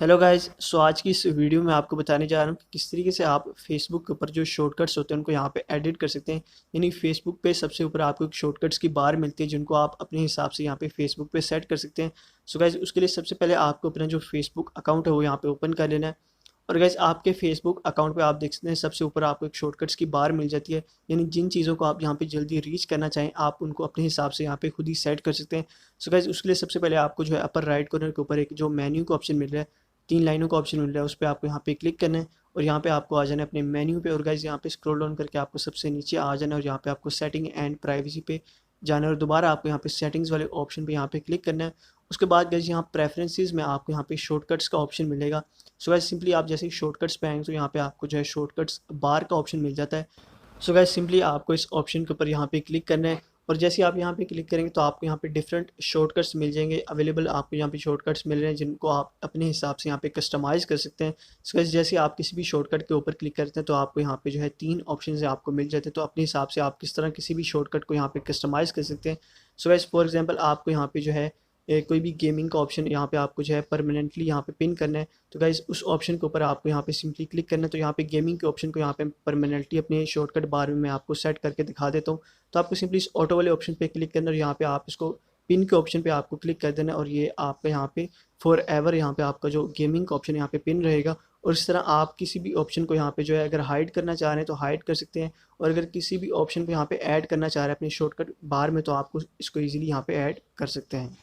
Hello guys. सो आज की इस वीडियो में आपको बताने जा रहा हूँ कि किस तरीके से आप फेसबुक के ऊपर जो शॉर्टकट्स होते हैं उनको यहाँ पे एडिट कर सकते हैं। यानी फेसबुक पे सबसे ऊपर आपको एक शॉर्टकट्स की बार मिलती है जिनको आप अपने हिसाब से यहाँ पे फेसबुक पे सेट कर सकते हैं। सो गाइस उसके लिए सबसे पहले आपको अपना जो फेसबुक अकाउंट है वो यहाँ पे ओपन कर लेना है। और गाइस आपके फेसबुक अकाउंट पे आप देख सकते हैं सबसे ऊपर आपको एक शॉर्टकट्स की बार मिल जाती है। यानी जिन चीज़ों को आप यहाँ पे जल्दी रीच करना चाहें आप उनको अपने हिसाब से यहाँ पे खुद ही सेट कर सकते हैं। सो गाइस उसके लिए सबसे पहले आपको जो है अपर राइट कॉर्नर के ऊपर एक जो मेन्यू का ऑप्शन मिल रहा है, 3 लाइनों का ऑप्शन मिल रहा है, उस पे आपको यहाँ पे क्लिक करना है। और यहाँ पे आपको आ जाना है अपने मेन्यू पे। और गाइस यहाँ पे स्क्रॉल डाउन करके आपको सबसे नीचे आ जाना है और यहाँ पे आपको सेटिंग एंड प्राइवेसी पे जाना है और दोबारा आपको यहाँ पे सेटिंग्स वाले ऑप्शन पे यहाँ पे क्लिक करना है। उसके बाद गाइस यहाँ प्रेफरेंसेस में आपको यहाँ पे शॉर्टकट्स का ऑप्शन मिलेगा। सो गाइस सिंपली आप जैसे ही शॉर्टकट्स पे आएंगे तो यहाँ पे आपको जो है शॉर्टकट्स बार का ऑप्शन मिल जाता है। सो गाइस सिंपली आपको इस ऑप्शन के ऊपर यहाँ पे क्लिक करना है। और जैसे ही आप यहाँ पे क्लिक करेंगे तो आपको यहाँ पे डिफरेंट शॉर्टकट्स मिल जाएंगे अवेलेबल। आपको यहाँ पे शॉर्टकट्स मिल रहे हैं जिनको आप अपने हिसाब से यहाँ पे कस्टमाइज़ कर सकते हैं। सो गाइस जैसे आप किसी भी शॉर्टकट के ऊपर क्लिक करते हैं तो आपको यहाँ पे जो है 3 ऑप्शन है आपको मिल जाते हैं। तो अपने हिसाब से आप किस तरह किसी भी शॉर्टकट को यहाँ पे कस्टमाइज़ कर सकते हैं। सो गाइस फॉर एग्जांपल आपको यहाँ पे जो है कोई भी गेमिंग का ऑप्शन यहाँ पे आपको जो है परमानेंटली यहाँ पे पिन करना है। तो गाइस उस ऑप्शन के ऊपर आपको यहाँ पे सिंपली क्लिक करना है। तो यहाँ पे गेमिंग के ऑप्शन को यहाँ पे परमानेंटली अपने शॉर्टकट बार में मैं आपको सेट करके दिखा देता हूँ। तो आपको सिंपली इस ऑटो वाले ऑप्शन पे क्लिक करना है और यहाँ पे आप इसको पिन के ऑप्शन पे आपको क्लिक कर देना है और ये आपका यहाँ पे फॉर एवर यहाँ पे आपका जो गेमिंग का ऑप्शन यहाँ पे पिन रहेगा। और इस तरह आप किसी भी ऑप्शन को यहाँ पे जो है अगर हाइड करना चाह रहे हैं तो हाइड कर सकते हैं। और अगर किसी भी ऑप्शन को यहाँ पे ऐड करना चाह रहे हैं अपने शॉर्टकट बार में तो आपको इसको ईजिली यहाँ पे ऐड कर सकते हैं।